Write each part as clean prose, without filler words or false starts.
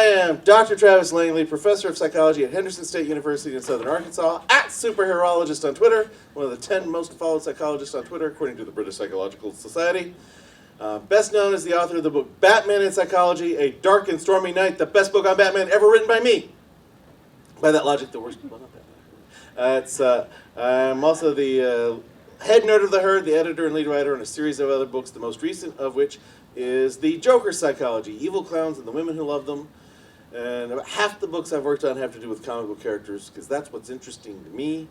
I am Dr. Travis Langley, Professor of Psychology at Henderson State University in Southern Arkansas, at Superheroologist on Twitter, one of the 10 most followed psychologists on Twitter, according to the British Psychological Society. Best known as the author of the book Batman in Psychology, A Dark and Stormy Night, the best book on Batman ever written by me. By that logic, the worst book on Batman. I'm also the head nerd of the herd, the editor and lead writer on a series of other books, the most recent of which is The Joker Psychology, Evil Clowns and the Women Who Love Them. And about half the books I've worked on have to do with comic book characters, because that's what's interesting to me.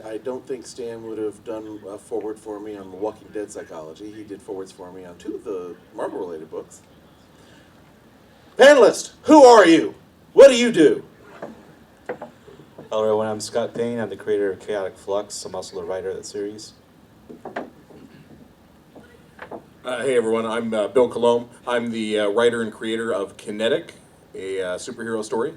I don't think Stan would have done a forward for me on The Walking Dead Psychology. He did forwards for me on 2 of the Marvel-related books. Panelist, who are you? What do you do? Hello everyone, I'm Scott Payne. I'm the creator of Chaotic Flux. I'm also the writer of that series. Hey everyone, I'm Bill Colomb. I'm the writer and creator of Kinetic, a superhero story.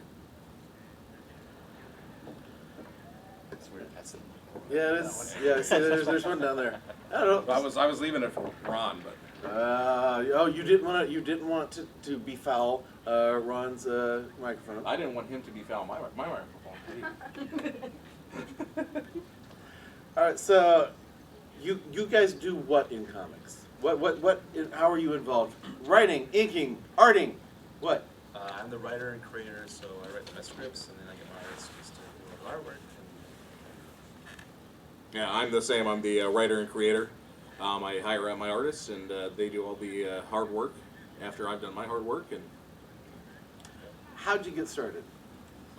Yeah, it is. Yeah, see, there's one down there. I don't know. I was leaving it for Ron, but Oh, you didn't want to befoul Ron's microphone. I didn't want him to befoul my microphone. All right, so you guys do what in comics? What? How are you involved? Writing, inking, arting, what? I'm the writer and creator, so I write my scripts and then I get my artists just to do all the artwork. Yeah, I'm the same. I'm the writer and creator. I hire out my artists, and they do all the hard work after I've done my hard work. And How'd you get started?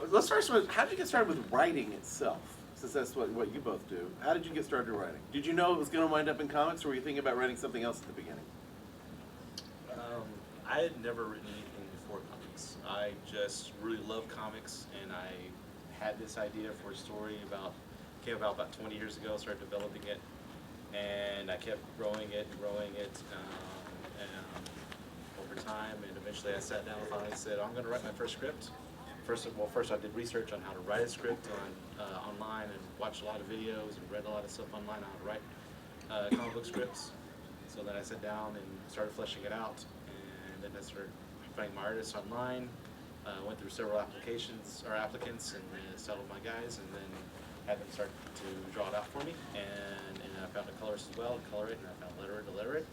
Let's start with how'd you get started with writing itself? Since that's what you both do. How did you get started writing? Did you know it was going to wind up in comics, or were you thinking about writing something else at the beginning? I had never written anything before comics. I just really love comics, and I had this idea for a story came about 20 years ago, started developing it, and I kept growing it over time, and eventually I sat down and finally said, I'm going to write my first script. First I did research on how to write a script online and watched a lot of videos and read a lot of stuff online on how to write comic book scripts. So then I sat down and started fleshing it out, and then I started finding my artists online, went through several applicants and settled my guys, and then had them start to draw it out for me, and I found a colorist as well to color it, and I found a letterer to letter it,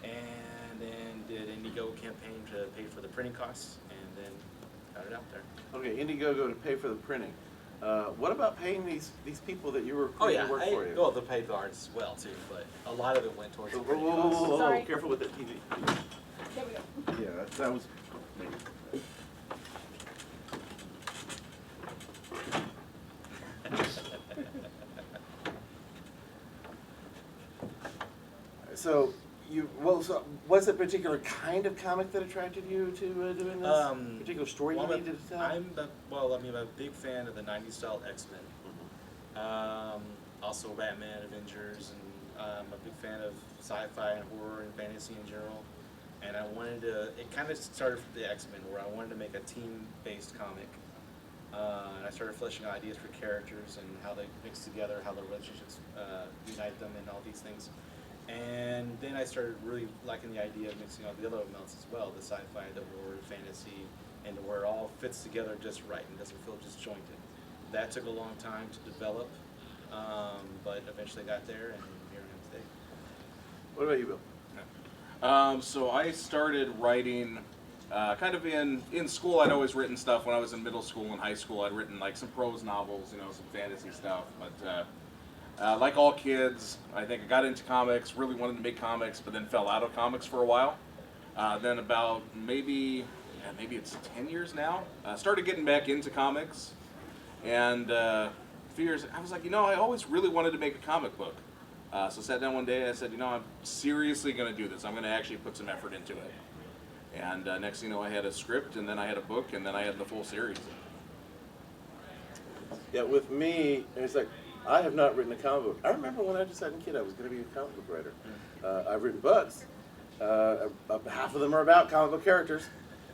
and then did Indiegogo campaign to pay for the printing costs, and then got it out there. Okay, Indiegogo to pay for the printing. What about paying these people that you were creating to work for you? Well, they paid the artists as well too, but a lot of it went towards the printing Whoa, costs. Sorry. careful with the TV. There we go. Yeah, that was. So so was it a particular kind of comic that attracted you to doing this? Particular story you needed to tell? I'm a big fan of the 90s style X-Men. Also Batman, Avengers, and I'm a big fan of sci-fi and horror and fantasy in general. And I wanted to, it kind of started from the X-Men, where I wanted to make a team-based comic. And I started fleshing out ideas for characters and how they mix together, how the relationships unite them, and all these things. And then I started really liking the idea of mixing all the other elements as well, the sci-fi, the horror, fantasy, and where it all fits together just right and doesn't feel disjointed. That took a long time to develop, but eventually got there, and here I am today. What about you, Bill? So I started writing kind of in school. I'd always written stuff when I was in middle school and high school. I'd written like some prose novels, some fantasy stuff, but like all kids, I think I got into comics, really wanted to make comics, but then fell out of comics for a while. Then about maybe it's 10 years now, started getting back into comics. And a few years, I was like, I always really wanted to make a comic book. So sat down one day, I said, I'm seriously going to do this. I'm going to actually put some effort into it. And next thing you know, I had a script, and then I had a book, and then I had the full series. Yeah, with me, it's like, I have not written a comic book. I remember when I decided as a kid I was going to be a comic book writer. I've written books. Half of them are about comic book characters.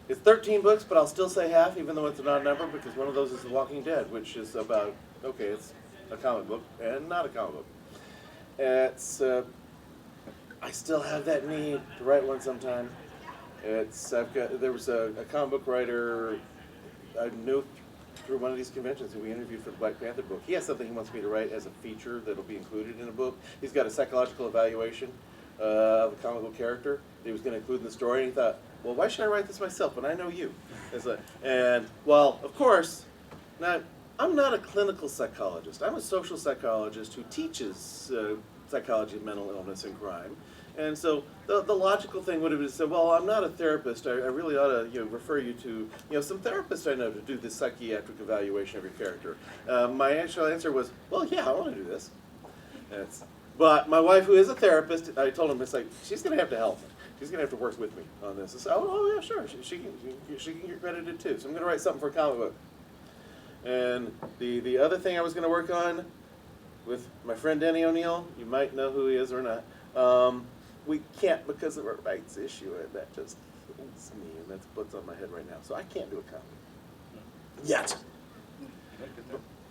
It's 13 books, but I'll still say half, even though it's an odd number, because one of those is The Walking Dead, which is about, okay, it's a comic book and not a comic book. It's, I still have that need to write one sometime. There was a comic book writer I knew through one of these conventions that we interviewed for the Black Panther book. He has something he wants me to write as a feature that'll be included in a book. He's got a psychological evaluation of a comic book character that he was going to include in the story, and he thought, well, why should I write this myself when I know you? Well, of course, I'm not a clinical psychologist. I'm a social psychologist who teaches psychology of mental illness and crime. And so the logical thing would have been to say, well, I'm not a therapist. I really ought to refer you to some therapists I know to do this psychiatric evaluation of your character. My actual answer was, well, yeah, I want to do this. But my wife, who is a therapist, I told him, it's like, she's going to have to help me. She's going to have to work with me on this. I said, oh yeah, sure. She can get credited too. So I'm going to write something for a comic book. And the other thing I was going to work on with my friend Denny O'Neil, you might know who he is or not. We can't because of a rights issue, and that just kills me, and that's what's on my head right now. So I can't do a comic yet.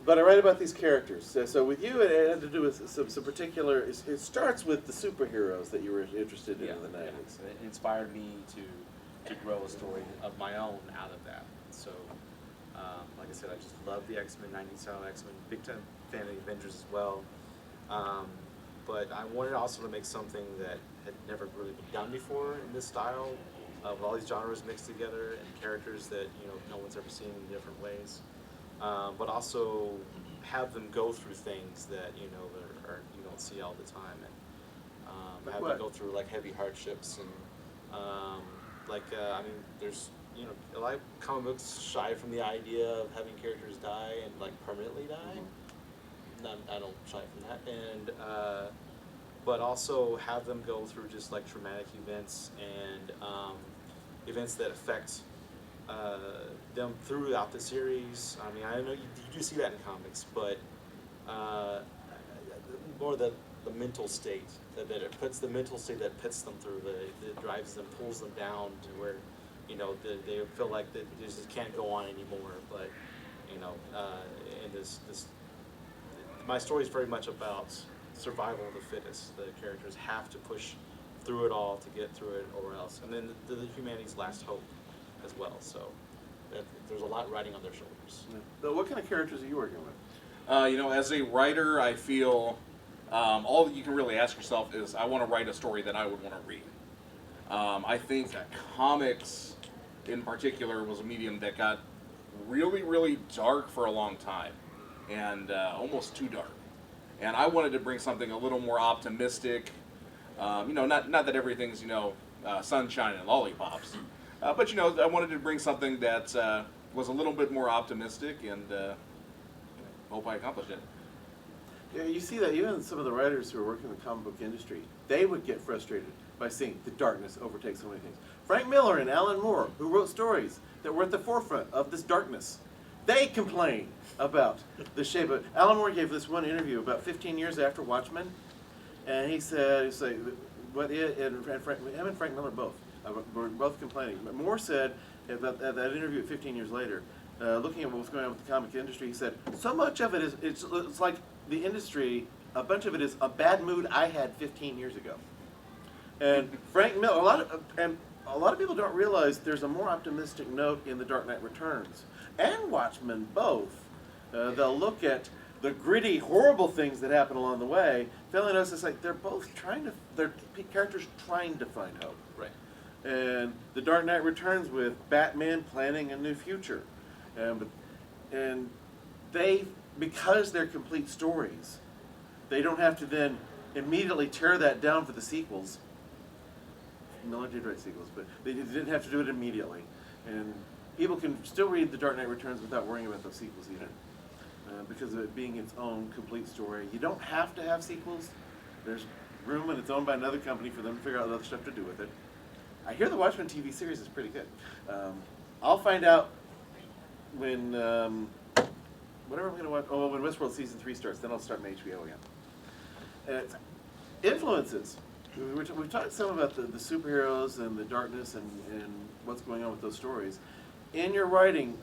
But I write about these characters. So with you, it had to do with some particular. It starts with the superheroes that you were interested in the 90s. Yeah. It inspired me to grow a story of my own out of that. So, like I said, I just love the X-Men, 90s style X-Men. Big time fan of the Avengers as well. But I wanted also to make something that had never really been done before in this style, of all these genres mixed together and characters that no one's ever seen in different ways. But also have them go through things that you don't see all the time, and have them go through like heavy hardships and I mean, there's a lot of comic books shy from the idea of having characters die and like permanently die. I don't shy from that, and but also have them go through just like traumatic events and events that affect them throughout the series. I mean, I know you do see that in comics, but more the mental state that it puts the mental state that puts them through, that drives them, pulls them down to where they feel like they just can't go on anymore. But in this my story is very much about survival of the fittest. The characters have to push through it all to get through it, or else. And then the humanity's last hope as well. So there's a lot riding on their shoulders. Yeah. So what kind of characters are you working with? As a writer, I feel all that you can really ask yourself is, I want to write a story that I would want to read. I think comics, in particular, was a medium that got really, really dark for a long time, and almost too dark. And I wanted to bring something a little more optimistic. Not that everything's sunshine and lollipops, but I wanted to bring something that was a little bit more optimistic, and hope I accomplished it. Yeah, you see that even some of the writers who are working in the comic book industry, they would get frustrated by seeing the darkness overtake so many things. Frank Miller and Alan Moore, who wrote stories that were at the forefront of this darkness, they complain about the shape of it. Alan Moore gave this one interview about 15 years after Watchmen, and he said, him and Frank Miller both were both complaining. But Moore said about that interview 15 years later, looking at what was going on with the comic industry, he said, so much of it it's like the industry, a bunch of it is a bad mood I had 15 years ago. And Frank Miller, a lot of people don't realize there's a more optimistic note in The Dark Knight Returns and Watchmen both. They'll look at the gritty, horrible things that happen along the way, failing us, it's like they're both they're characters trying to find hope. Right. And The Dark Knight Returns with Batman planning a new future. And they, because they're complete stories, they don't have to then immediately tear that down for the sequels. Miller did write sequels, but they didn't have to do it immediately. And people can still read The Dark Knight Returns without worrying about those sequels either. Because of it being its own complete story. You don't have to have sequels. There's room, and it's owned by another company for them to figure out other stuff to do with it. I hear the Watchmen TV series is pretty good. I'll find out when, whatever I'm going to watch, when Westworld Season 3 starts, then I'll start my HBO again. Influences. We've talked some about the superheroes and the darkness and what's going on with those stories. In your writing,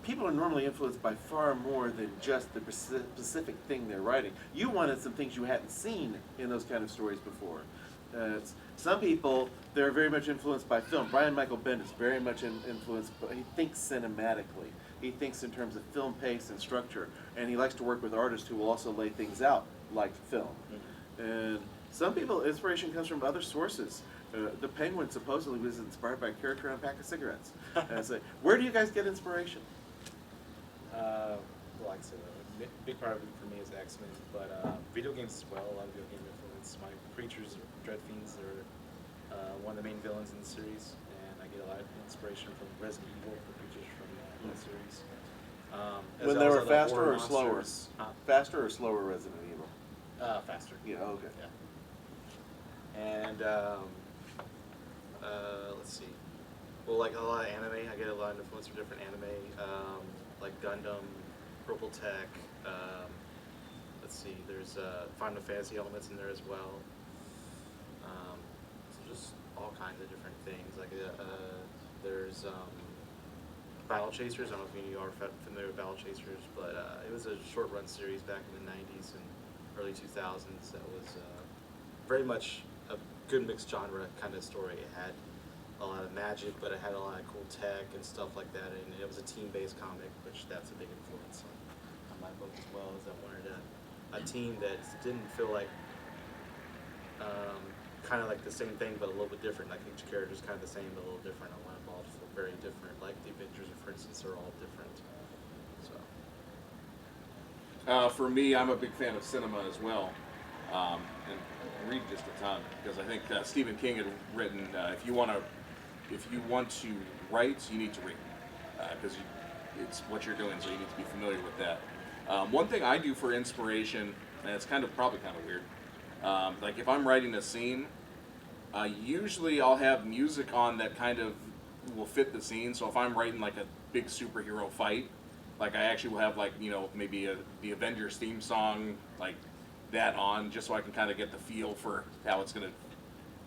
people are normally influenced by far more than just the specific thing they're writing. You wanted some things you hadn't seen in those kind of stories before. Some people, they're very much influenced by film. Brian Michael Bendis, very much influenced, but he thinks cinematically. He thinks in terms of film pace and structure, and he likes to work with artists who will also lay things out like film. And some people, inspiration comes from other sources. The Penguin supposedly was inspired by a character on a pack of cigarettes. And I say, where do you guys get inspiration? Well, like I said, a big part of it for me is X-Men, but video games as well, a lot of video game influence. My creatures, Dread Fiends, are one of the main villains in the series, and I get a lot of inspiration from Resident Evil, the creatures from that series. As When they well were as other faster horror or slower? monsters. Faster or slower Resident Evil? Faster. Yeah, okay. Yeah. And let's see. Well, like a lot of anime, I get a lot of influence from different anime, like Gundam, Purple Tech. Let's see. There's Final Fantasy elements in there as well. So just all kinds of different things. Like there's Battle Chasers. I don't know if any of you are familiar with Battle Chasers, but it was a short run series back in the 90s and early 2000s that was very much a good mixed genre kind of story. It had a lot of magic, but it had a lot of cool tech and stuff like that, and it was a team-based comic, which that's a big influence on my book as well, is I wanted a team that didn't feel like kind of like the same thing, but a little bit different. Like each character is kind of the same, but a little different. I want them all to feel very different. Like the Avengers, for instance, are all different. So. For me, I'm a big fan of cinema as well, and read just a ton because I think Stephen King had written if you want to write, you need to read because it's what you're doing, so you need to be familiar with that. One thing I do for inspiration, and it's probably kind of weird, like if I'm writing a scene, usually I'll have music on that kind of will fit the scene. So if I'm writing like a big superhero fight, like I actually will have like, maybe the Avengers theme song, like that on, just so I can kind of get the feel for how it's going to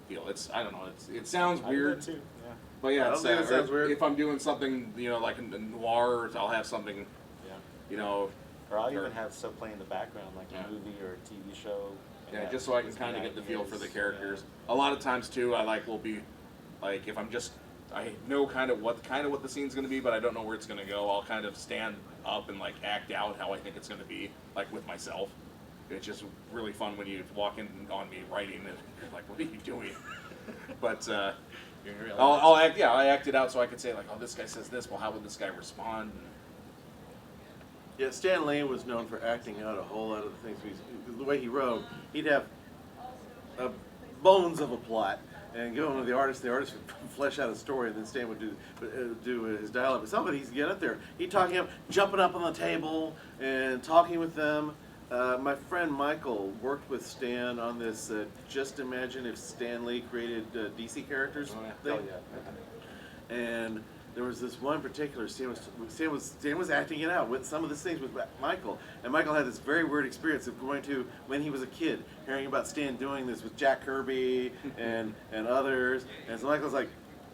feel. I don't know, it sounds weird. Too. Yeah. But yeah, I don't think it sounds weird. If I'm doing something, like a noir, I'll have something, Yeah. Or I'll even have stuff playing in the background, like Yeah. a movie or a TV show. yeah, just so I can kind of get the feel for the characters. A lot of times too, will be like if I know kind of what the scene's going to be, but I don't know where it's going to go. I'll kind of stand up and like act out how I think it's going to be, like with myself. It's just really fun when you walk in on me writing and you're like, what are you doing? But I'll act, I act it out so I could say like, oh, this guy says this. Well, how would this guy respond? Yeah, Stan Lee was known for acting out a whole lot of the things. The way he wrote, he'd have bones of a plot, and go into the artist would flesh out a story, and then Stan would do his dialogue. But somebody he'd get up there, he'd talking up, jumping up on the table and talking with them. My friend Michael worked with Stan on this. Just imagine if Stan Lee created DC characters thing. Oh, yeah. And there was this one particular Stan was acting it out with some of the things with Michael, and Michael had this very weird experience of going to when he was a kid, hearing about Stan doing this with Jack Kirby and others, and so Michael's like,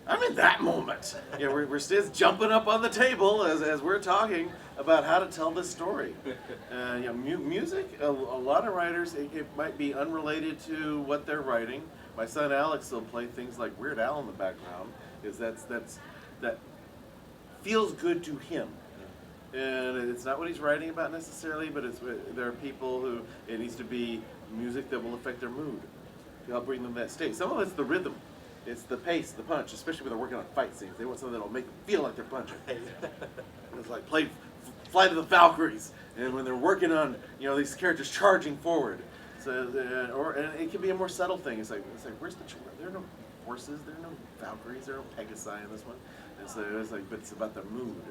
I'm in that moment. Yeah, we're Stan's jumping up on the table as we're talking about how to tell this story. Music. A lot of writers, it might be unrelated to what they're writing. My son Alex will play things like Weird Al in the background, because that feels good to him. And it's not what he's writing about necessarily, but there are people who it needs to be music that will affect their mood to help bring them that state. Some of it's the rhythm, it's the pace, the punch, especially when they're working on fight scenes. They want something that'll make them feel like they're punching. It's like Flight of the Valkyries, and when they're working on these characters charging forward. So and it can be a more subtle thing. It's like where's there are no horses, there are no Valkyries, there are no Pegasi in this one. And so it's like, but it's about the mood.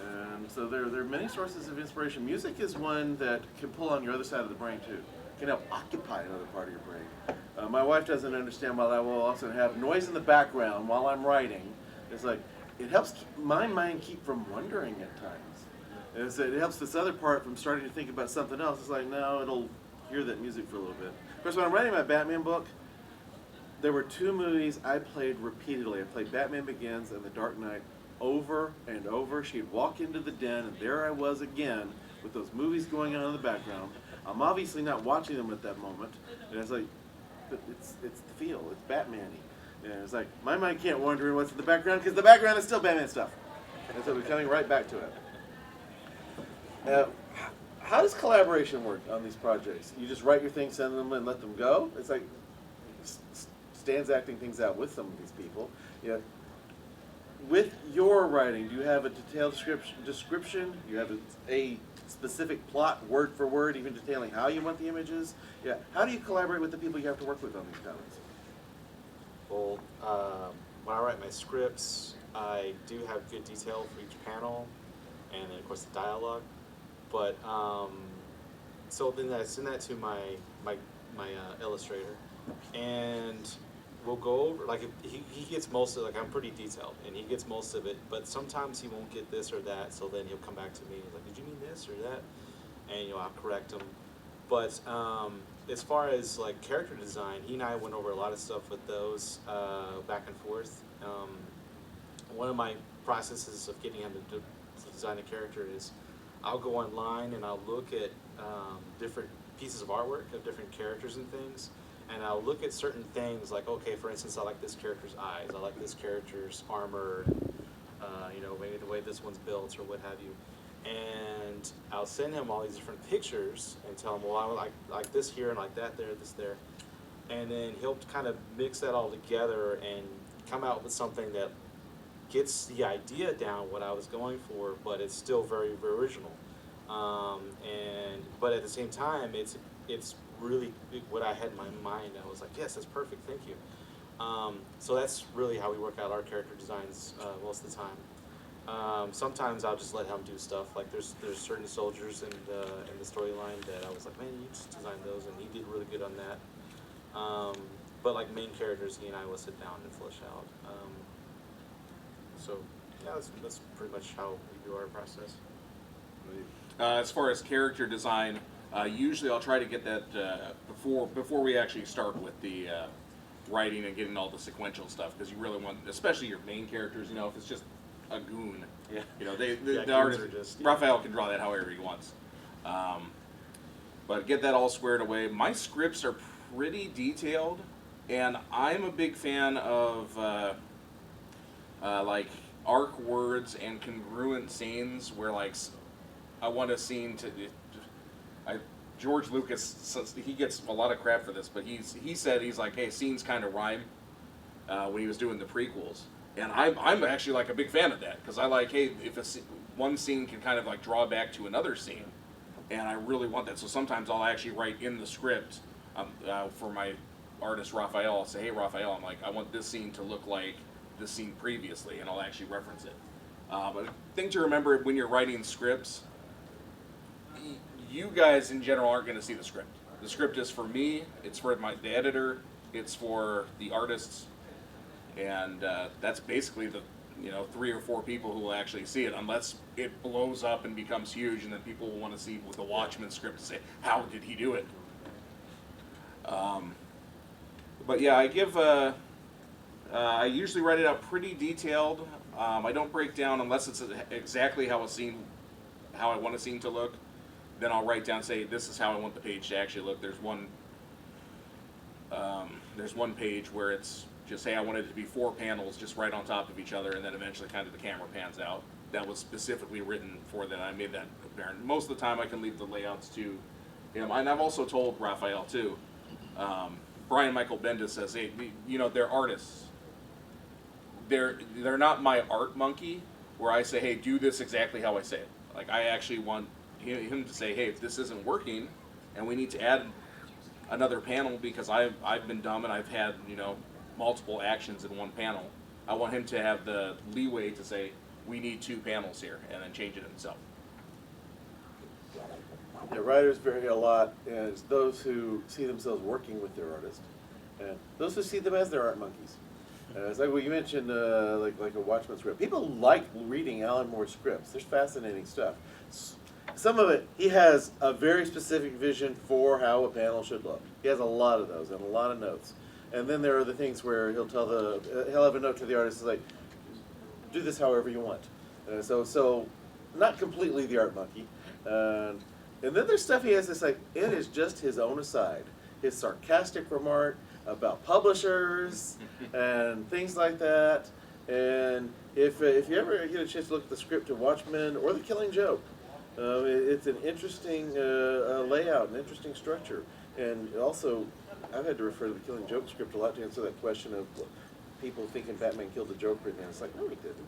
And so there are many sources of inspiration. Music is one that can pull on your other side of the brain too. It can help occupy another part of your brain. My wife doesn't understand why I will also have noise in the background while I'm writing. It's like, it helps my mind keep from wandering at times. It helps this other part from starting to think about something else. It's like, no, it'll hear that music for a little bit. Of course, when I'm writing my Batman book, there were two movies I played repeatedly. I played Batman Begins and The Dark Knight over and over. She'd walk into the den, and there I was again with those movies going on in the background. I'm obviously not watching them at that moment. And it's like, but it's the feel. It's Batman-y. And it's like my mind can't wander in what's in the background because the background is still Batman stuff. And so we're coming right back to it. How does collaboration work on these projects? You just write your thing, send them, and let them go? It's like Stan's acting things out with some of these people. Yeah. With your writing, do you have a detailed description? Do you have a specific plot, word for word, even detailing how you want the images? Yeah. How do you collaborate with the people you have to work with on these comics? Well, when I write my scripts, I do have good detail for each panel, and then of course the dialogue. But so then I send that to my illustrator, and we'll go over, like, he gets most of it. Like, I'm pretty detailed, and he gets most of it, but sometimes he won't get this or that, so then he'll come back to me, he's like, did you mean this or that? And, I'll correct him. But as far as, like, character design, he and I went over a lot of stuff with those back and forth. One of my processes of getting him to design a character is I'll go online and I'll look at different pieces of artwork of different characters and things, and I'll look at certain things, like, okay, for instance, I like this character's eyes, I like this character's armor, maybe the way this one's built or what have you. And I'll send him all these different pictures and tell him, well, I like this here and like that there, this there. And then he'll kind of mix that all together and come out with something that gets the idea down, what I was going for, but it's still very, very original. But at the same time, it's really what I had in my mind. I was like, yes, that's perfect, thank you. So that's really how we work out our character designs most of the time. Sometimes I'll just let him do stuff. Like there's certain soldiers in the storyline that I was like, man, you just designed those, and he did really good on that. But like main characters, he and I will sit down and flesh out. So yeah, that's pretty much how we do our process. As far as character design, usually I'll try to get that before we actually start with the writing and getting all the sequential stuff, because you really want, especially your main characters. If it's just a goon, Yeah. the artist, Raphael can draw that however he wants. But get that all squared away. My scripts are pretty detailed, and I'm a big fan of like arc words and congruent scenes where, like, I want a scene to. George Lucas, he gets a lot of crap for this, but he said, he's like, hey, scenes kind of rhyme when he was doing the prequels. And I'm actually like a big fan of that, because I like, hey, if one scene can kind of like draw back to another scene, and I really want that. So sometimes I'll actually write in the script for my artist Raphael. I'll say, hey, Raphael, I'm like, I want this scene to look like this scene previously, and I'll actually reference it. But the thing to remember when you're writing scripts, you guys in general aren't going to see the script. The script is for me, it's for the editor, it's for the artists, and that's basically the 3 or 4 people who will actually see it, unless it blows up and becomes huge, and then people will want to see with the Watchmen script to say, how did he do it? But yeah, I usually write it out pretty detailed. I don't break down unless it's exactly how I want a scene to look. Then I'll write down, say, this is how I want the page to actually look. There's one page where it's just, hey, I want it to be 4 panels just right on top of each other, and then eventually kind of the camera pans out. That was specifically written for that. I made that apparent. Most of the time I can leave the layouts to him. And I've also told Raphael too. Brian Michael Bendis says, hey, they're artists. They're not my art monkey where I say, hey, do this exactly how I say it. Like, I actually want him to say, hey, if this isn't working and we need to add another panel because I've been dumb and I've had multiple actions in one panel, I want him to have the leeway to say, we need 2 panels here, and then change it himself. Yeah, writers vary a lot as those who see themselves working with their artist, and those who see them as their art monkeys. It's like what you mentioned, like a Watchmen script. People like reading Alan Moore's scripts. There's fascinating stuff. Some of it, he has a very specific vision for how a panel should look. He has a lot of those and a lot of notes. And then there are the things where he'll have a note to the artist, like, do this however you want. So not completely the art monkey. And then there's stuff he has that's like, it is just his own aside. His sarcastic remark, about publishers and things like that. And if you ever get a chance to look at the script of Watchmen or The Killing Joke, it's an interesting layout, an interesting structure. And also, I've had to refer to the Killing Joke script a lot to answer that question of people thinking Batman killed the Joker, and it's like, no, he didn't.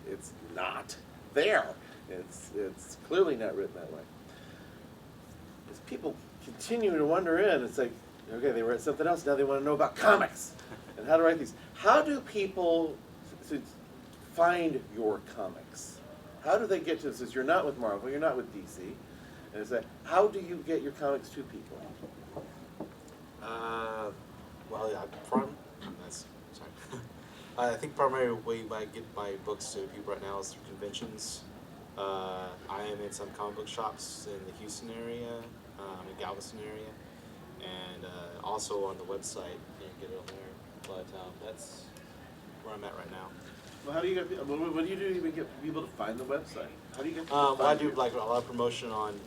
It's not there. It's clearly not written that way. As people continue to wander in, it's like, okay, they read something else, now they want to know about comics and how to write these. How do people find your comics? How do they get to this? Since you're not with Marvel, you're not with DC, and it's like, how do you get your comics to people? Well, yeah, sorry. I think primary way you might get my books to people right now is through conventions. I am in some comic book shops in the Houston area, in Galveston area, and also on the website. You can get it on there. But that's where I'm at right now. Well, how do you get? What do you do to even get people to find the website? How do you get? People to Well, I find do you? like a lot of promotion on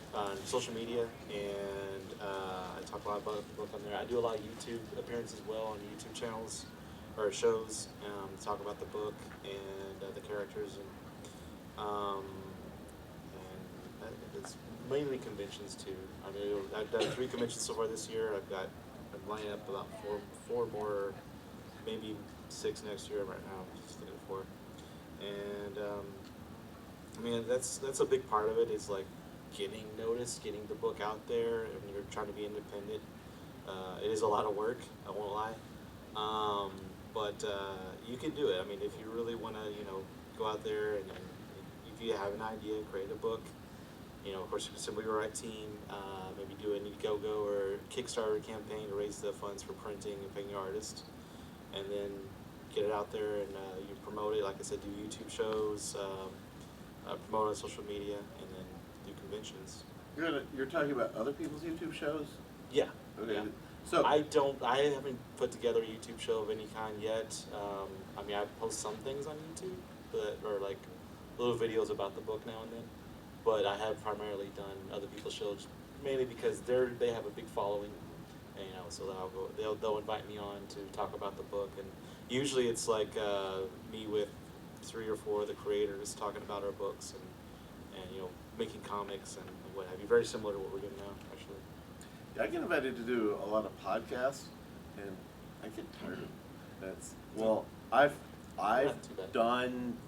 social media, and I talk a lot about the book on there. I do a lot of YouTube appearances as well on YouTube channels or shows, talk about the book and the characters, and it's mainly conventions too. I mean, I've done 3 conventions so far this year. I'm lining up about four more, maybe 6 next year. Right now, I'm just thinking 4. And I mean, that's a big part of it. Is like getting noticed, getting the book out there, and you're trying to be independent. It is a lot of work. I won't lie. But you can do it. I mean, if you really want to, go out there and if you have an idea, create a book. Of course, you can simply write team, maybe do an Indiegogo or Kickstarter campaign to raise the funds for printing and paying your artist, and then get it out there and you promote it. Like I said, do YouTube shows, promote on social media, and then do conventions. You're talking about other people's YouTube shows? Yeah. Okay. Yeah. So I haven't put together a YouTube show of any kind yet. I mean, I post some things on YouTube, or like little videos about the book now and then. But I have primarily done other people's shows, mainly because they have a big following, and, so they'll invite me on to talk about the book, and usually it's like me with 3 or 4 of the creators talking about our books and making comics and what have you. Very similar to what we're doing now, actually. I get invited to do a lot of podcasts, and I get tired of that. Well, I've Not too bad. done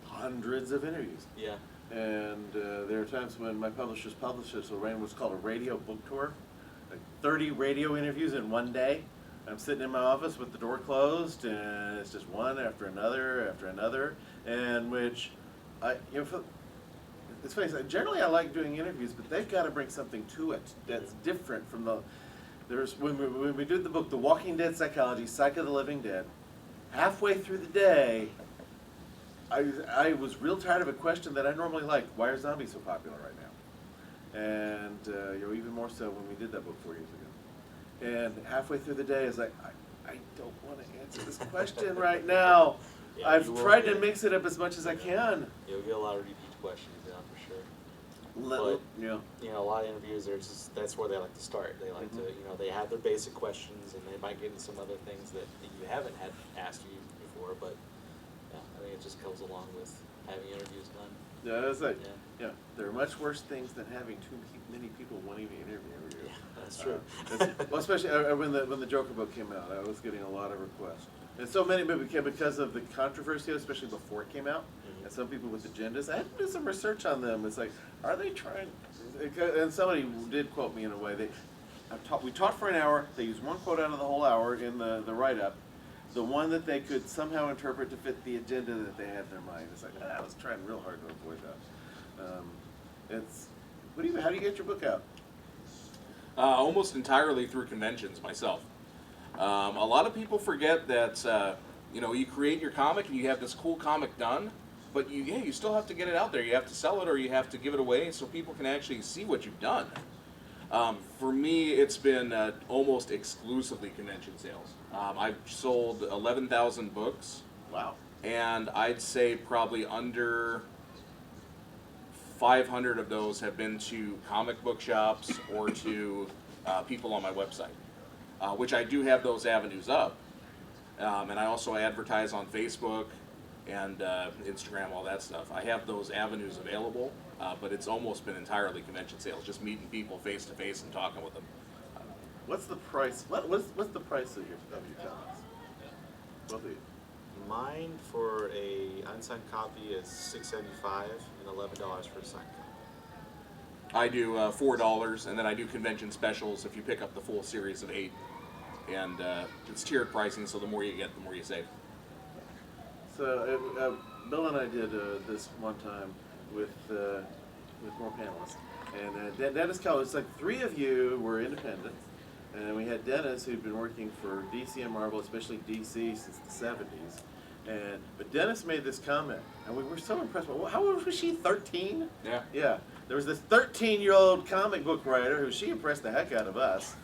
hundreds of interviews, Yeah. and there are times when my publishers publish it. So ran what's called a radio book tour, like 30 radio interviews in one day. I'm sitting in my office with the door closed, and it's just one after another, and which it's funny. So generally, I like doing interviews, but they've got to bring something to it that's different from the. When we did the book, The Walking Dead Psychology, Psych of the Living Dead. Halfway through the day, I was real tired of a question that I normally like. Why are zombies so popular right now? And even more so when we did that book 4 years ago. And halfway through the day, it's like I don't want to answer this question right now. Yeah, I've you will tried to get- mix it up as much as I can. You'll get a lot of repeat questions, yeah, for sure. Yeah. A lot of interviews, that's where they like to start. They like to, they have their basic questions, and they might get into some other things that you haven't had asked you before, but yeah, I think it just goes along with having interviews done. Yeah, that's like, Yeah. there are much worse things than having too many people wanting to interview you. Yeah, that's true. Well, especially when the Joker book came out, I was getting a lot of requests, and so many because of the controversy, especially before it came out, and some people with agendas. I had to do some research on them. It's like, are they trying? And somebody did quote me in a way. We taught for an hour. They used one quote out of the whole hour in the write-up, the one that they could somehow interpret to fit the agenda that they had in their mind. It's like, I was trying real hard to avoid that. How do you get your book out? Almost entirely through conventions myself. A lot of people forget that you create your comic and you have this cool comic done, but you still have to get it out there. You have to sell it or you have to give it away so people can actually see what you've done. For me, it's been almost exclusively convention sales. I've sold 11,000 books. Wow. And I'd say probably under 500 of those have been to comic book shops or to people on my website. which I do have those avenues up. And I also advertise on Facebook and Instagram, all that stuff. I have those avenues available, but it's almost been entirely convention sales, just meeting people face to face and talking with them. What's the price? What's the price of your comics? Both of you. Mine for a unsigned copy is $6.75 and $11 for a signed copy. I do $4, and then I do convention specials if you pick up the full series of 8. And it's tiered pricing, so the more you get, the more you save. So Bill and I did this one time with more panelists, and Dennis Keller. It's like 3 of you were independent, and we had Dennis who'd been working for DC and Marvel, especially DC since the 70s. But Dennis made this comment, and we were so impressed. Well, how old was she? 13? Yeah. Yeah. There was this 13-year-old comic book writer who she impressed the heck out of us.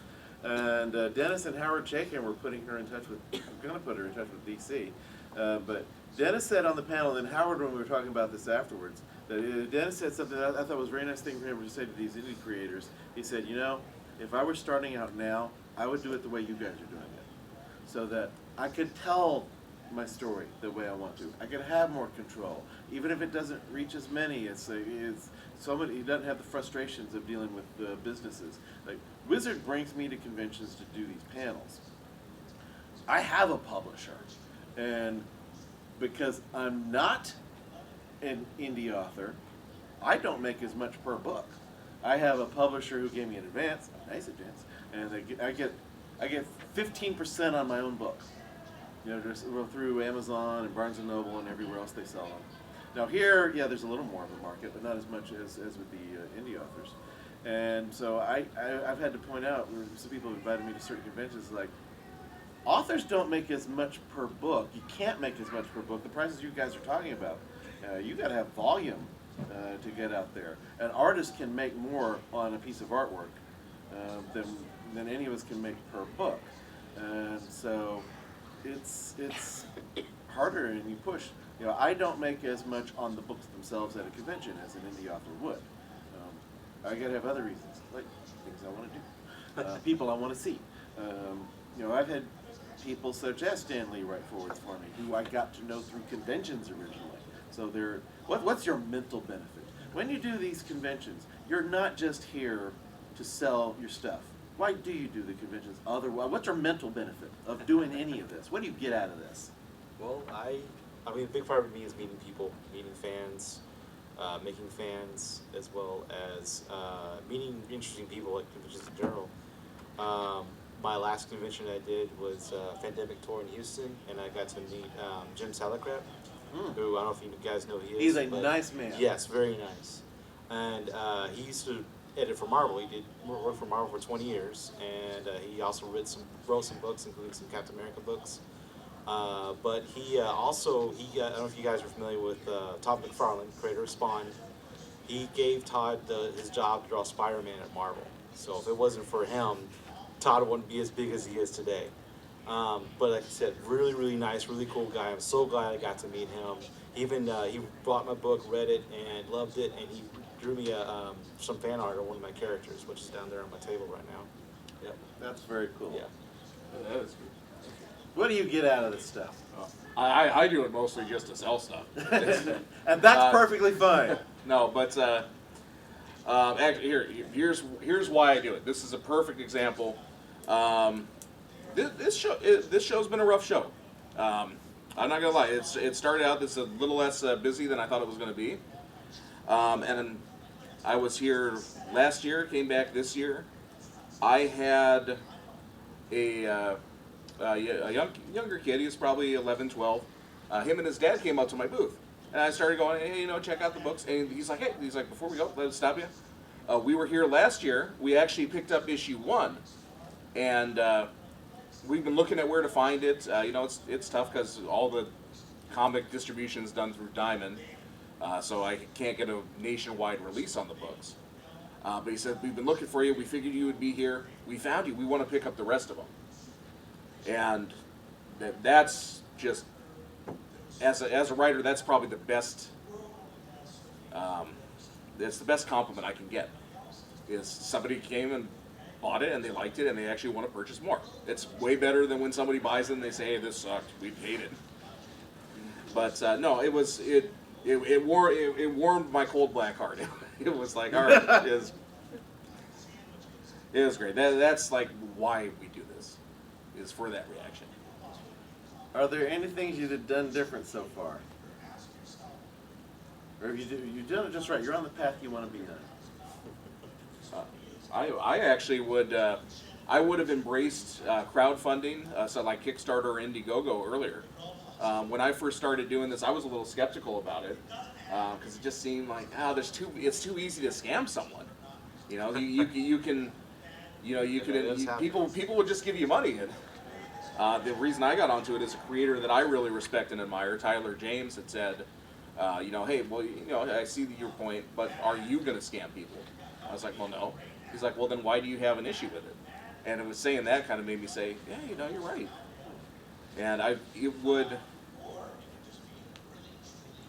And Dennis and Howard Chaykin were putting her in touch with, I'm going to put her in touch with DC. But Dennis said on the panel, and Howard, when we were talking about this afterwards, that Dennis said something that I thought was a very nice thing for him to say to these indie creators. He said, you know, if I were starting out now, I would do it the way you guys are doing it. So that I could tell my story the way I want to. I could have more control. Even if it doesn't reach as many as somebody, he doesn't have the frustrations of dealing with businesses. Like, Wizard brings me to conventions to do these panels. I have a publisher, and because I'm not an indie author, I don't make as much per book. I have a publisher who gave me an advance, a nice advance, and I get 15% on my own book. You know, just through Amazon and Barnes & Noble and everywhere else they sell them. Now here, yeah, there's a little more of a market, but not as much as with the indie authors. And so I've had to point out, where some people have invited me to certain conventions, like, authors don't make as much per book. You can't make as much per book. The prices you guys are talking about, you got to have volume to get out there. An artist can make more on a piece of artwork than any of us can make per book. And so it's harder, and you push. You know, I don't make as much on the books themselves at a convention as an indie author would. I gotta have other reasons, like things I want to do, people I want to see. You know, I've had people such as Stan Lee write forwards for me, who I got to know through conventions originally. So what's your mental benefit? When you do these conventions, you're not just here to sell your stuff. Why do you do the conventions? What's your mental benefit of doing any of this? What do you get out of this? Well, I mean, a big part of me is meeting people, meeting fans, making fans, as well as meeting interesting people at conventions in general. My last convention I did was Pandemic Tour in Houston, and I got to meet Jim Salicrap, who I don't know if you guys know who he is. He's a nice man. Yes, very nice. And he used to edit for Marvel. He did work for Marvel for 20 years, and he also wrote some books, including some Captain America books. But he I don't know if you guys are familiar with Todd McFarlane, creator of Spawn. He gave Todd his job to draw Spider-Man at Marvel. So if it wasn't for him, Todd wouldn't be as big as he is today. But like I said, really, really nice, really cool guy. I'm so glad I got to meet him. He bought my book, read it, and loved it, and he drew me some fan art of one of my characters, which is down there on my table right now. Yep. That's very cool. Yeah. That is good. What do you get out of this stuff? I do it mostly just to sell stuff. And that's perfectly fine. No, but actually, here's why I do it. This is a perfect example. This show's been a rough show. I'm not gonna lie. It started out this a little less busy than I thought it was gonna be. And I was here last year, came back this year. I had a younger kid. He was probably 11, 12. Him and his dad came out to my booth, and I started going, hey, check out the books. And he's like, before we go, let us stop you. We were here last year. We actually picked up issue 1, and we've been looking at where to find it. It's tough because all the comic distribution is done through Diamond, so I can't get a nationwide release on the books. But he said, we've been looking for you. We figured you would be here. We found you. We want to pick up the rest of them. And that's just, as a writer, that's probably the best. That's the best compliment I can get. Is somebody came and bought it and they liked it and they actually want to purchase more. It's way better than when somebody buys it and they say, hey, this sucked, we hate it. But no, it warmed my cold black heart. It was like, all right, it was great. That's like why we do this, is for that reaction. Are there any things you've done different so far? Or have you've done it just right? You're on the path you want to be on. I actually would have embraced crowdfunding, so like Kickstarter or Indiegogo earlier. When I first started doing this, I was a little skeptical about it because it just seemed like, it's too easy to scam someone. You know, people would just give you money. And the reason I got onto it is a creator that I really respect and admire, Tyler James, had said, hey, well, I see your point, but are you going to scam people? I was like, well, no. He's like, well, then why do you have an issue with it? And it was saying that kind of made me say, yeah, you're right. And it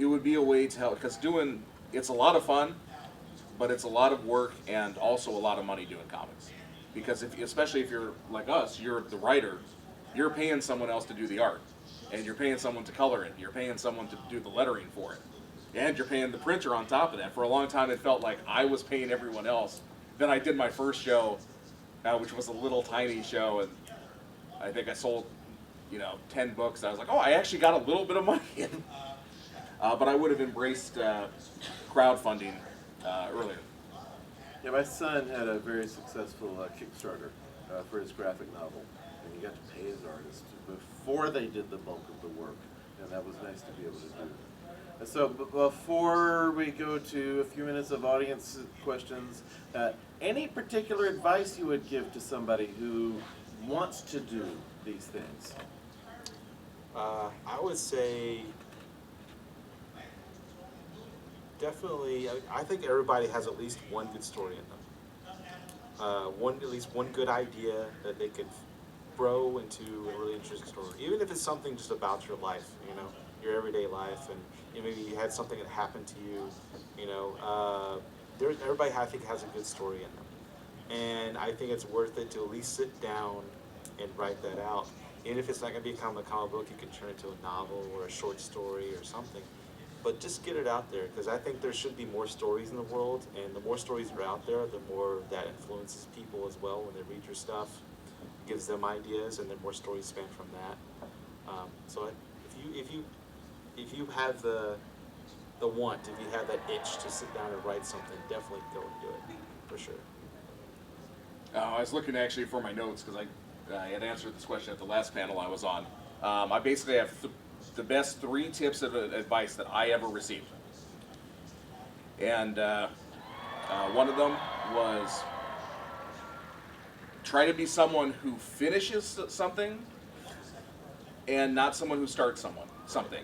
would be a way to help, because it's a lot of fun, but it's a lot of work and also a lot of money doing comics. Because especially if you're like us, you're the writer, you're paying someone else to do the art, and you're paying someone to color it, you're paying someone to do the lettering for it, and you're paying the printer on top of that. For a long time, it felt like I was paying everyone else. Then I did my first show, which was a little tiny show, and I think I sold 10 books. I was like, oh, I actually got a little bit of money in. But I would have embraced crowdfunding earlier. Yeah, my son had a very successful Kickstarter for his graphic novel, and he got to pay his artists before they did the bulk of the work, and that was nice to be able to do. And so before we go to a few minutes of audience questions, any particular advice you would give to somebody who wants to do these things? I would say definitely, I think everybody has at least one good story in them. At least one good idea that they could grow into a really interesting story. Even if it's something just about your life, your everyday life, and maybe you had something that happened to you, everybody I think has a good story in them. And I think it's worth it to at least sit down and write that out. And if it's not going to become a comic book, you can turn it into a novel or a short story or something. But just get it out there, because I think there should be more stories in the world, and the more stories that are out there, the more that influences people as well when they read your stuff, gives them ideas, and then more stories span from that. So if you have the want, if you have that itch to sit down and write something, definitely go and do it, for sure. I was looking actually for my notes because I had answered this question at the last panel I was on. I basically have the best 3 tips of advice that I ever received. And one of them was try to be someone who finishes something and not someone who starts something.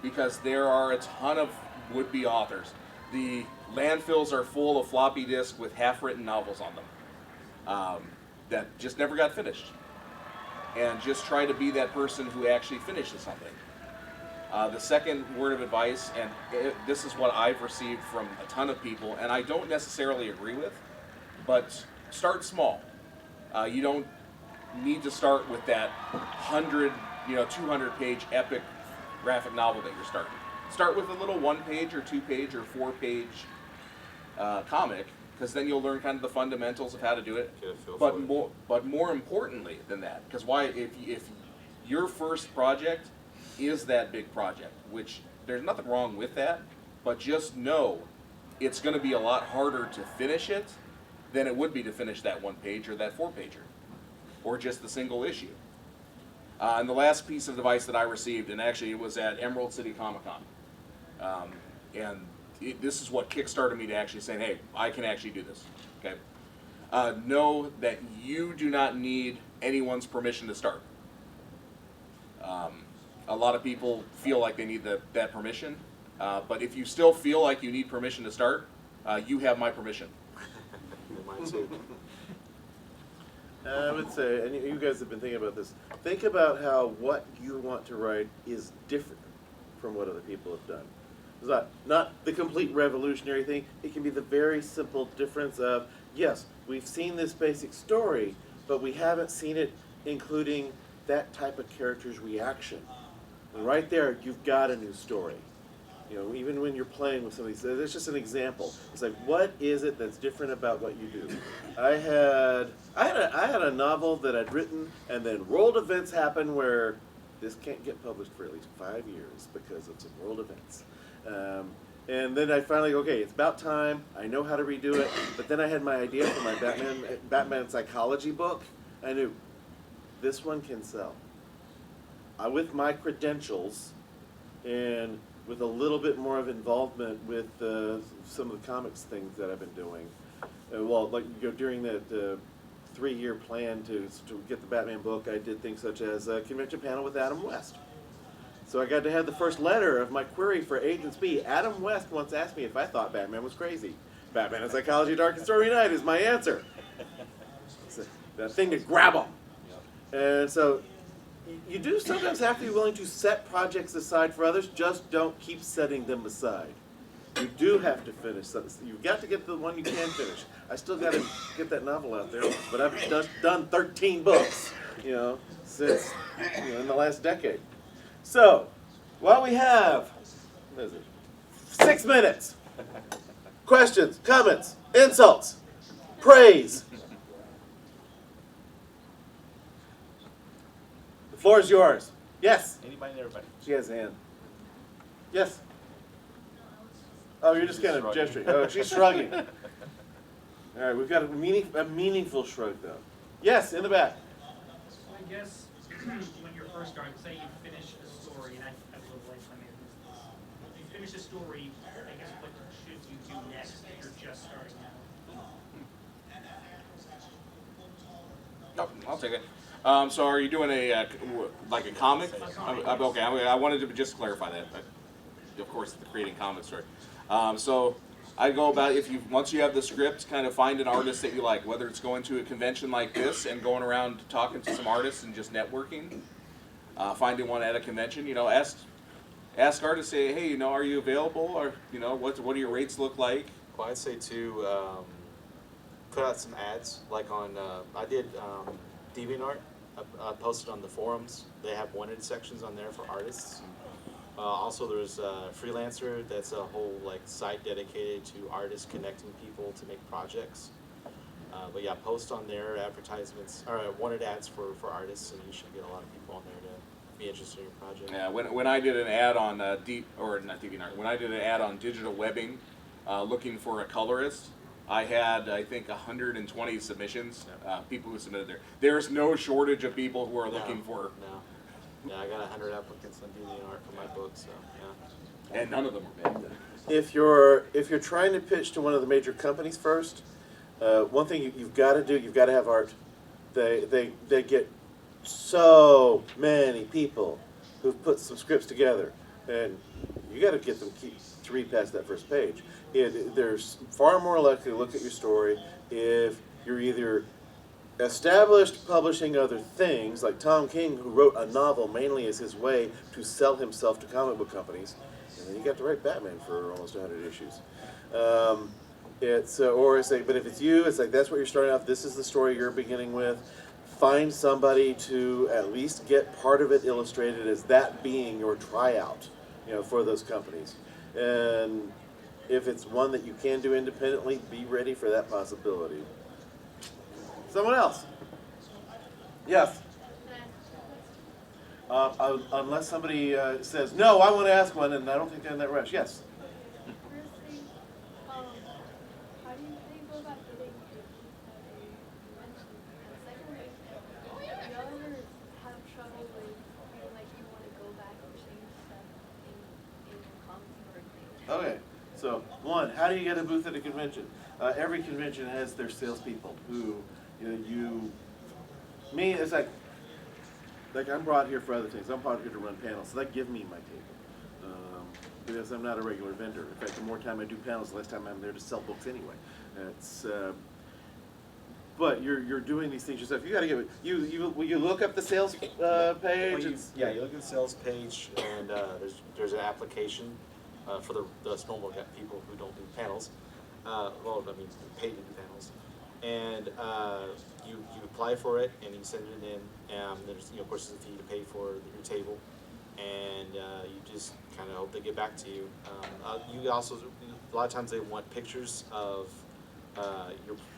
Because there are a ton of would-be authors. The landfills are full of floppy disks with half-written novels on them that just never got finished. And just try to be that person who actually finishes something. The second word of advice, and this is what I've received from a ton of people, and I don't necessarily agree with, but start small. You don't need to start with that 100, 200-page epic graphic novel that you're starting. Start with a little 1-page or 2-page or 4-page comic, because then you'll learn kind of the fundamentals of how to do it. Get a feel for it. But more importantly than that, because if your first project is that big project, which there's nothing wrong with that, but just know it's going to be a lot harder to finish it than it would be to finish that 1-page or that 4-pager, or just the single issue. And the last piece of advice that I received, and actually it was at Emerald City Comic Con, and this is what kickstarted me to actually saying, hey, I can actually do this. Okay, know that you do not need anyone's permission to start. A lot of people feel like they need that permission, but if you still feel like you need permission to start, you have my permission. Mine too. I would say, and you guys have been thinking about this, think about how what you want to write is different from what other people have done. It's not the complete revolutionary thing. It can be the very simple difference of yes, we've seen this basic story, but we haven't seen it including that type of character's reaction. And right there, you've got a new story. You know, even when you're playing with some of these, that's just an example. It's like, what is it that's different about what you do? I had a novel that I'd written, and then world events happen where this can't get published for at least 5 years because of some world events. And then I finally go, okay, it's about time. I know how to redo it. But then I had my idea for my Batman psychology book. I knew this one can sell. With my credentials and with a little bit more of involvement with some of the comics things that I've been doing. Well, like during the 3-year plan to get the Batman book, I did things such as a convention panel with Adam West. So I got to have the first letter of my query for Agents B. Adam West once asked me if I thought Batman was crazy. Batman and Psychology Dark and Stormy Night is my answer. It's that thing to grab them. And so you do sometimes have to be willing to set projects aside for others, just don't keep setting them aside. You do have to finish something. You've got to get the one you can finish. I still got to get that novel out there, but I've just done 13 books, since, in the last decade. So, while we have, what is it, 6 minutes, questions, comments, insults, praise. The floor is yours. Yes. Anybody and everybody. She has a hand. Yes. Oh, you're just kind of gesturing. Oh, she's shrugging. All right, we've got a meaningful shrug, though. Yes, in the back. I guess when you're first starting, say you finish a story, and I will like I mean, you finish a story, I guess what should you do next if you're just starting out? Oh, I'll take it. So are you doing like a comic? Okay, I wanted to just clarify that. Of course, the creating comic story. So I go about, once you have the script, kind of find an artist that you like, whether it's going to a convention like this and going around talking to some artists and just networking, finding one at a convention, ask artists, say, hey, are you available, or what do your rates look like? Well, I'd say too, put out some ads, like on, I did DeviantArt. I posted on the forums. They have wanted sections on there for artists. Also, there's Freelancer. That's a whole site dedicated to artists connecting people to make projects. But yeah, post on there advertisements or wanted ads for artists, and you should get a lot of people on there to be interested in your project. Yeah, when I did an ad on when I did an ad on digital webbing, looking for a colorist, I had, I think, 120 submissions, people who submitted there. There's no shortage of people who are looking for. No. Yeah, I got 100 applicants on DeviantArt for my book, so yeah. And none of them are bad. If you're trying to pitch to one of the major companies first, one thing you've got to do, you've got to have art. They get so many people who've put some scripts together, and you got to get them to read past that first page. There's far more likely to look at your story if you're either established publishing other things, like Tom King, who wrote a novel mainly as his way to sell himself to comic book companies, and then you got to write Batman for almost 100 issues. But if it's you, it's like that's what you're starting off. This is the story you're beginning with. Find somebody to at least get part of it illustrated as that being your tryout, for those companies. And if it's one that you can do independently, be ready for that possibility. Someone else? Yes. Unless somebody says, no, I want to ask one, and I don't think they're in that rush. Yes. Firstly, how do you go about getting a convention? And secondly, do you ever have trouble with feeling like you want to go back and change stuff in comics or things? Okay. So, one, how do you get a booth at a convention? Every convention has their salespeople who, me, it's like I'm brought here for other things. I'm brought here to run panels, so they give me my table. Because I'm not a regular vendor. In fact, the more time I do panels, the less time I'm there to sell books anyway. But you're doing these things yourself. You got to get you look up the sales page. Well, you look at the sales page, and there's an application for the normal people who don't do panels. Paid to do panels. and you apply for it and you send it in. There's of course there's a fee to pay for your table, and you just kind of hope they get back to you. You also a lot of times they want pictures of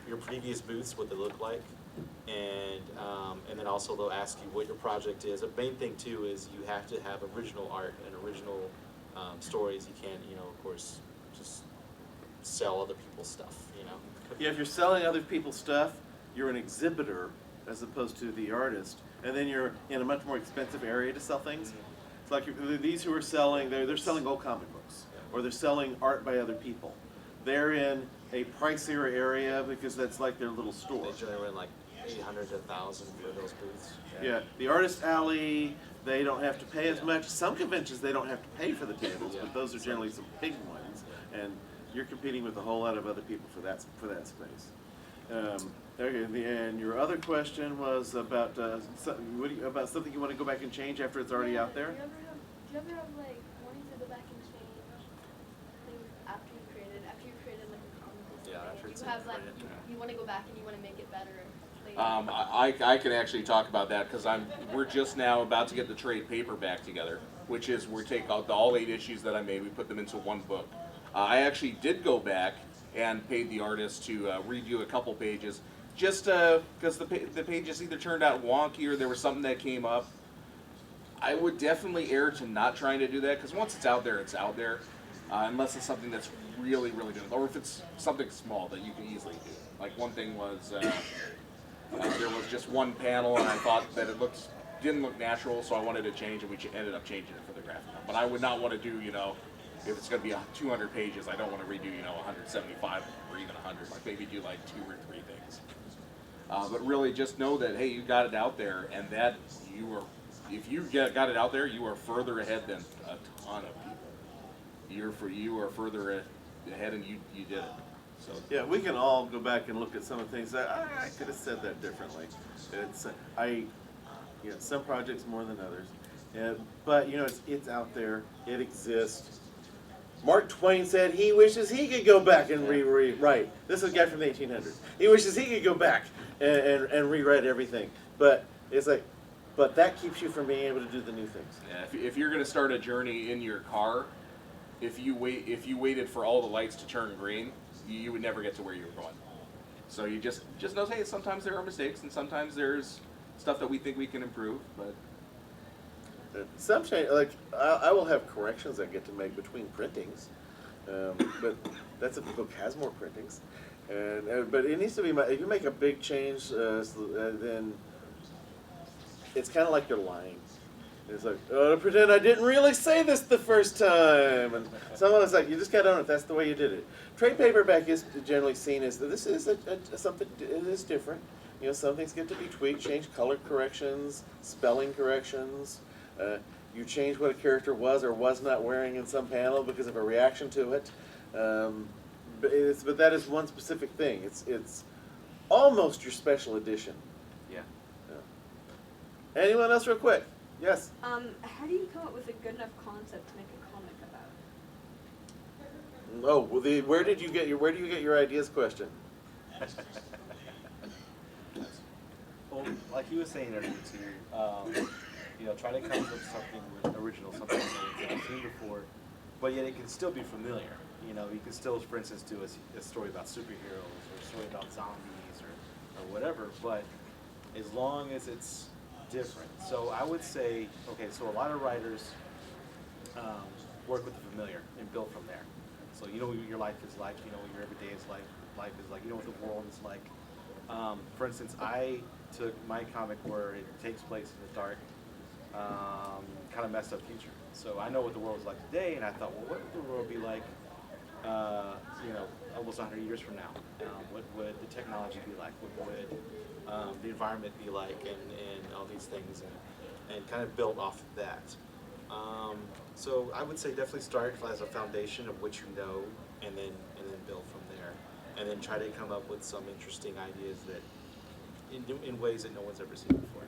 your previous booths, what they look like, and then also they'll ask you what your project is. The main thing too is you have to have original art and original stories. You can't, of course, just sell other people's stuff. Yeah, if you're selling other people's stuff, you're an exhibitor as opposed to the artist, and then you're in a much more expensive area to sell things. It's like these who are selling, they're selling old comic books, or they're selling art by other people. They're in a pricier area because that's like their little store. They generally run like 800 to 1,000 for those booths. Yeah, the artist alley, they don't have to pay as much. Some conventions they don't have to pay for the tables, but those are generally some big ones, and you're competing with a whole lot of other people for that space. Okay, and your other question was about about something you want to go back and change after it's already out there. Do you ever have like wanting to go back and change things after you created like a comic or something? Yeah, after Do it's you have like printed. you want to go back and you want to make it better later? I can actually talk about that because we're just now about to get the trade paperback together, which is we take out all 8 issues that I made, we put them into one book. I actually did go back and paid the artist to redo a couple pages, just because the pages either turned out wonky or there was something that came up. I would definitely err to not trying to do that because once it's out there, it's out there. Unless it's something that's really, really good, or if it's something small that you can easily do. Like one thing was there was just one panel, and I thought that didn't look natural, so I wanted to change it. We ended up changing it for the graphic novel. But I would not want to do, if it's going to be 200 pages, I don't want to redo, 175 or even 100. Like maybe do like 2 or 3 things. But really, just know that hey, you got it out there, and that if you got it out there, you are further ahead than a ton of people. You are further ahead, and you did it. So Yeah, we can all go back and look at some of the things that I could have said that differently. It's some projects more than others, but it's out there. It exists. Mark Twain said he wishes he could go back and rewrite. This is a guy from the 1800s. He wishes he could go back and rewrite everything. But it's like, but that keeps you from being able to do the new things. yeah, if you're going to start a journey in your car, if you waited for all the lights to turn green, you would never get to where you were going. So you just know, hey, sometimes there are mistakes, and sometimes there's stuff that we think we can improve, but. Some change, like I will have corrections I get to make between printings, but that's if the book has more printings, but it needs to be. If you make a big change, then it's kind of like you're lying. It's like, oh, pretend I didn't really say this the first time, and someone's like, you just gotta own it. That's the way you did it. Trade paperback is generally seen as this is something. It is different. Some things get to be tweaked, change color corrections, spelling corrections. You change what a character was or was not wearing in some panel because of a reaction to it. But that is one specific thing. It's almost your special edition. Yeah. Anyone else real quick? Yes? How do you come up with a good enough concept to make a comic about? Oh, well, where do you get your ideas question? Well, like you were saying earlier too, try to come up with something original, something that you've never seen before, but yet it can still be familiar. You can still, for instance, do a story about superheroes or a story about zombies or whatever, but as long as it's different. So I would say, okay, so a lot of writers work with the familiar and build from there. So you know what your life is like, what your everyday life is like, what the world is like. For instance, I took my comic where it takes place in the dark, kind of messed up future. So I know what the world is like today, and I thought, well, what would the world be like, almost 100 years from now? What would the technology be like? What would the environment be like, and all these things, and kind of build off of that. So I would say definitely start as a foundation of what you know, and then build from there, and then try to come up with some interesting ideas that in ways that no one's ever seen before.